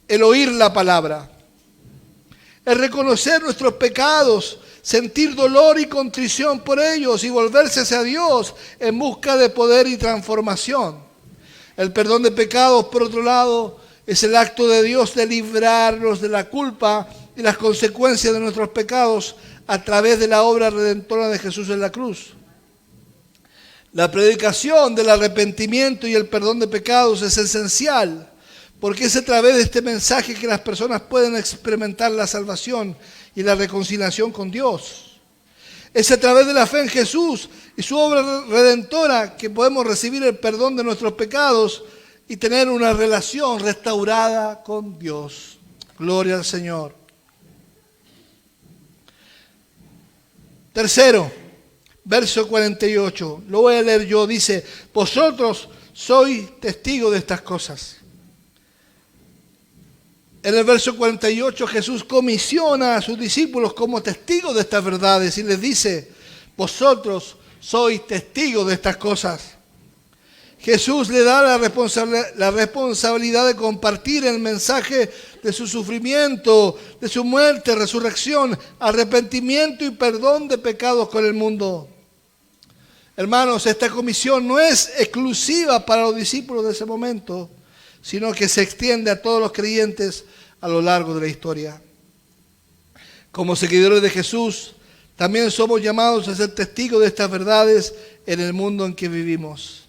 el oír la palabra, el reconocer nuestros pecados, sentir dolor y contrición por ellos y volverse hacia Dios en busca de poder y transformación. El perdón de pecados, por otro lado, es el acto de Dios de librarnos de la culpa y las consecuencias de nuestros pecados a través de la obra redentora de Jesús en la cruz. La predicación del arrepentimiento y el perdón de pecados es esencial, porque es a través de este mensaje que las personas pueden experimentar la salvación y la reconciliación con Dios. Es a través de la fe en Jesús y su obra redentora que podemos recibir el perdón de nuestros pecados y tener una relación restaurada con Dios. Gloria al Señor. Tercero, verso 48. Lo voy a leer yo. Dice: vosotros sois testigos de estas cosas. En el verso 48 Jesús comisiona a sus discípulos como testigos de estas verdades y les dice: vosotros sois testigos de estas cosas. Jesús le da la responsabilidad de compartir el mensaje de su sufrimiento, de su muerte, resurrección, arrepentimiento y perdón de pecados con el mundo. Hermanos, esta comisión no es exclusiva para los discípulos de ese momento, sino que se extiende a todos los creyentes a lo largo de la historia. Como seguidores de Jesús, también somos llamados a ser testigos de estas verdades en el mundo en que vivimos.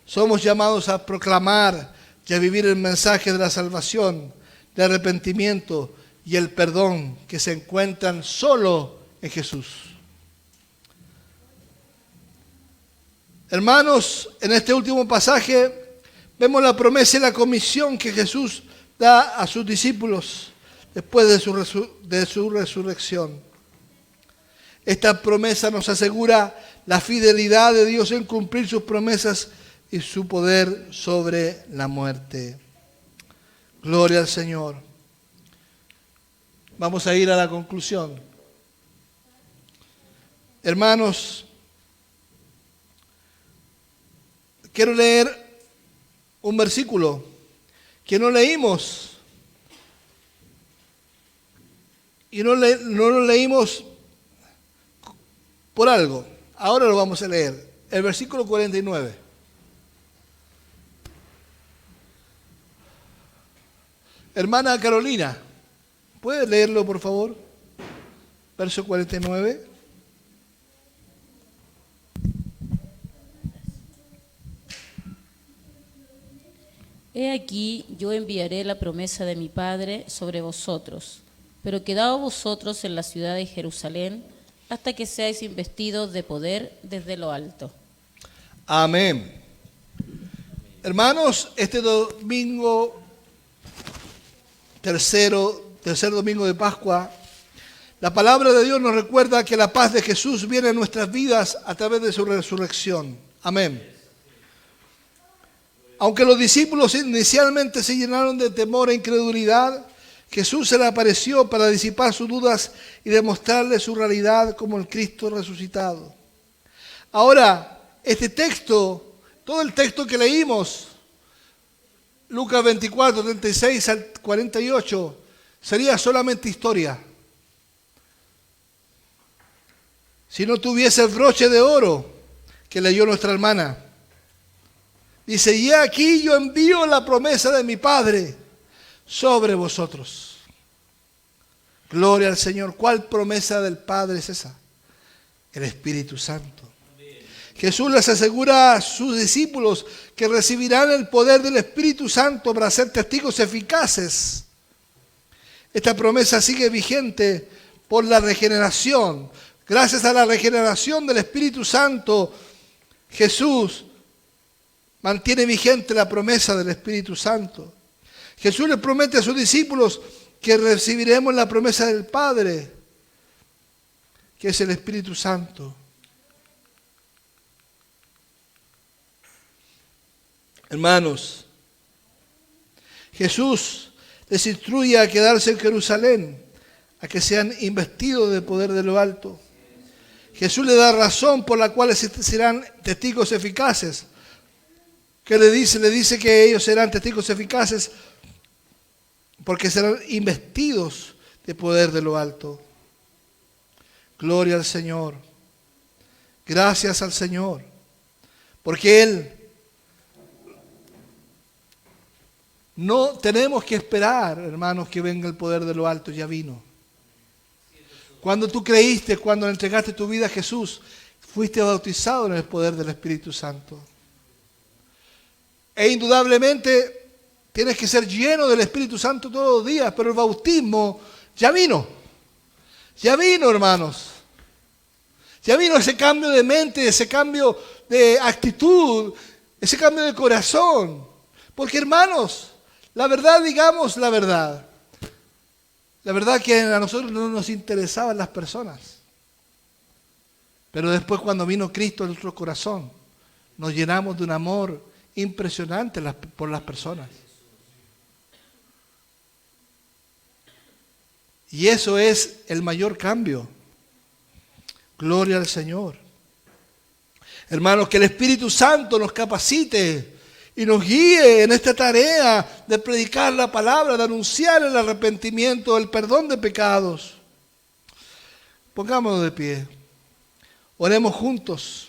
Somos llamados a proclamar y a vivir el mensaje de la salvación, de arrepentimiento y el perdón que se encuentran solo en Jesús. Hermanos, en este último pasaje vemos la promesa y la comisión que Jesús da a sus discípulos después de su resurrección. Esta promesa nos asegura la fidelidad de Dios en cumplir sus promesas y su poder sobre la muerte. Gloria al Señor. Vamos a ir a la conclusión. Hermanos, quiero leer un versículo que no leímos. Y no lo leímos por algo. Ahora lo vamos a leer. El versículo 49. Hermana Carolina, ¿puedes leerlo, por favor? Verso 49. He aquí, yo enviaré la promesa de mi Padre sobre vosotros, pero quedaos vosotros en la ciudad de Jerusalén hasta que seáis investidos de poder desde lo alto. Amén. Hermanos, este domingo, tercer domingo de Pascua, la palabra de Dios nos recuerda que la paz de Jesús viene a nuestras vidas a través de su resurrección. Amén. Aunque los discípulos inicialmente se llenaron de temor e incredulidad, Jesús se le apareció para disipar sus dudas y demostrarles su realidad como el Cristo resucitado. Ahora, este texto, todo el texto que leímos, Lucas 24, 36 al 48, sería solamente historia. Si no tuviese el broche de oro que leyó nuestra hermana. Dice: y aquí yo envío la promesa de mi Padre sobre vosotros. Gloria al Señor. ¿Cuál promesa del Padre es esa? El Espíritu Santo. Jesús les asegura a sus discípulos que recibirán el poder del Espíritu Santo para ser testigos eficaces. Esta promesa sigue vigente por la regeneración. Gracias a la regeneración del Espíritu Santo, Jesús mantiene vigente la promesa del Espíritu Santo. Jesús les promete a sus discípulos que recibiremos la promesa del Padre, que es el Espíritu Santo. Hermanos, Jesús les instruye a quedarse en Jerusalén, a que sean investidos de poder de lo alto. Jesús le da razón por la cual serán testigos eficaces. ¿Qué le dice? Le dice que ellos serán testigos eficaces porque serán investidos de poder de lo alto. Gloria al Señor. Gracias al Señor, porque Él no tenemos que esperar, hermanos, que venga el poder de lo alto, ya vino. Cuando tú creíste, cuando le entregaste tu vida a Jesús, fuiste bautizado en el poder del Espíritu Santo. E indudablemente tienes que ser lleno del Espíritu Santo todos los días, pero el bautismo ya vino. Ya vino, hermanos. Ya vino ese cambio de mente, ese cambio de actitud, ese cambio de corazón. Porque, hermanos, la verdad, digamos la verdad. La verdad que a nosotros no nos interesaban las personas. Pero después, cuando vino Cristo en nuestro corazón, nos llenamos de un amor impresionante por las personas. Y eso es el mayor cambio. Gloria al Señor. Hermanos, que el Espíritu Santo nos capacite y nos guíe en esta tarea de predicar la palabra, de anunciar el arrepentimiento, el perdón de pecados. Pongámonos de pie. Oremos juntos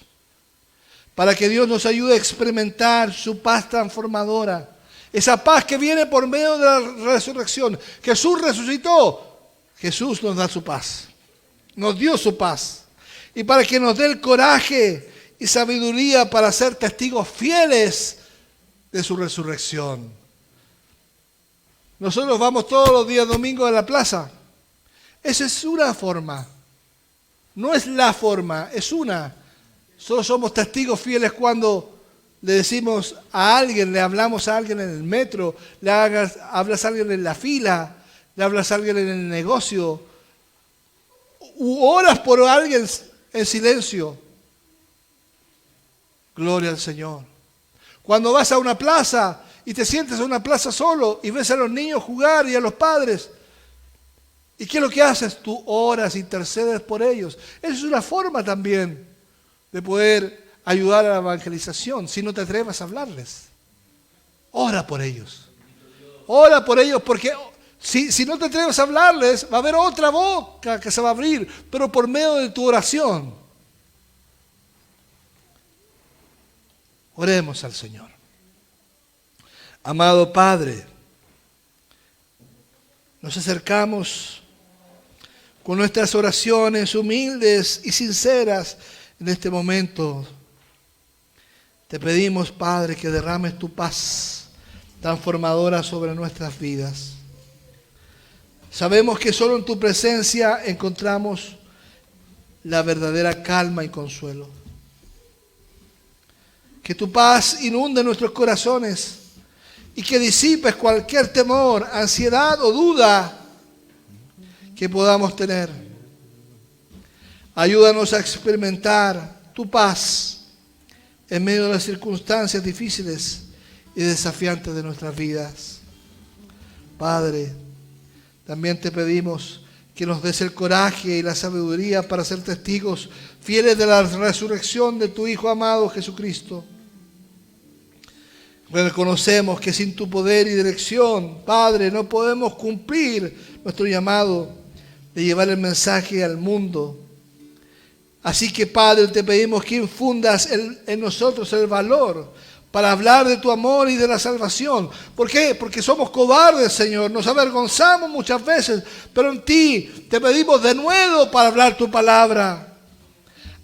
para que Dios nos ayude a experimentar su paz transformadora. Esa paz que viene por medio de la resurrección. Jesús resucitó. Jesús nos da su paz. Nos dio su paz. Y para que nos dé el coraje y sabiduría para ser testigos fieles de su resurrección. Nosotros vamos todos los días domingos a la plaza. Esa es una forma. No es la forma, es una. Solo somos testigos fieles cuando le decimos a alguien, le hablamos a alguien en el metro, hablas a alguien en la fila, le hablas a alguien en el negocio, u oras por alguien en silencio. Gloria al Señor. Cuando vas a una plaza y te sientes en una plaza solo y ves a los niños jugar y a los padres, ¿y qué es lo que haces? Tú oras, intercedes por ellos. Esa es una forma también de poder ayudar a la evangelización, si no te atreves a hablarles. Ora por ellos. Ora por ellos, porque si no te atreves a hablarles, va a haber otra boca que se va a abrir, pero por medio de tu oración. Oremos al Señor. Amado Padre, nos acercamos con nuestras oraciones humildes y sinceras en este momento. Te pedimos, Padre, que derrames tu paz transformadora sobre nuestras vidas. Sabemos que solo en tu presencia encontramos la verdadera calma y consuelo. Que tu paz inunde nuestros corazones y que disipes cualquier temor, ansiedad o duda que podamos tener. Ayúdanos a experimentar tu paz en medio de las circunstancias difíciles y desafiantes de nuestras vidas. Padre, también te pedimos que nos des el coraje y la sabiduría para ser testigos fieles de la resurrección de tu Hijo amado Jesucristo. Reconocemos que sin tu poder y dirección, Padre, no podemos cumplir nuestro llamado de llevar el mensaje al mundo. Así que, Padre, te pedimos que infundas en nosotros el valor para hablar de tu amor y de la salvación. ¿Por qué? Porque somos cobardes, Señor, nos avergonzamos muchas veces, pero en ti te pedimos de nuevo para hablar tu palabra.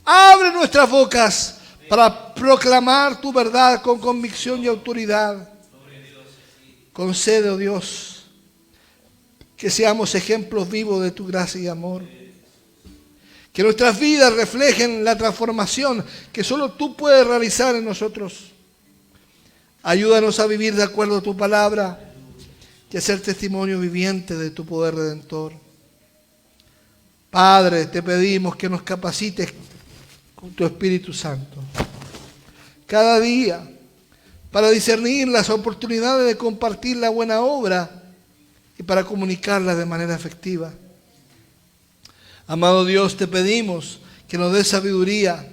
Abre nuestras bocas para proclamar tu verdad con convicción y autoridad. Concede, oh Dios, que seamos ejemplos vivos de tu gracia y amor. Que nuestras vidas reflejen la transformación que solo tú puedes realizar en nosotros. Ayúdanos a vivir de acuerdo a tu palabra y a ser testimonio viviente de tu poder redentor. Padre, te pedimos que nos capacites con tu Espíritu Santo cada día para discernir las oportunidades de compartir la buena obra y para comunicarla de manera efectiva. Amado Dios, te pedimos que nos des sabiduría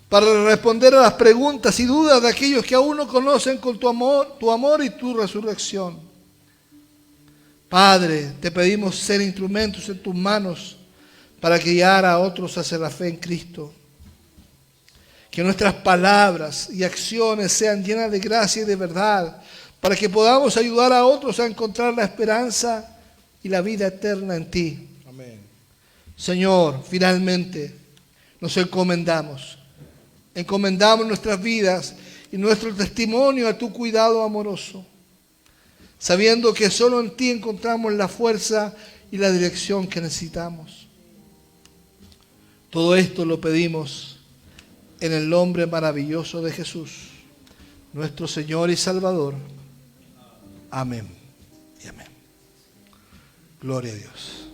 para responder a las preguntas y dudas de aquellos que aún no conocen con tu amor y tu resurrección. Padre, te pedimos ser instrumentos en tus manos para guiar a otros hacia la fe en Cristo. Que nuestras palabras y acciones sean llenas de gracia y de verdad, para que podamos ayudar a otros a encontrar la esperanza y la vida eterna en ti. Amén. Señor, finalmente nos encomendamos nuestras vidas y nuestro testimonio a tu cuidado amoroso, sabiendo que solo en ti encontramos la fuerza y la dirección que necesitamos. Todo esto lo pedimos en el nombre maravilloso de Jesús, nuestro Señor y Salvador. Amén y amén. Gloria a Dios.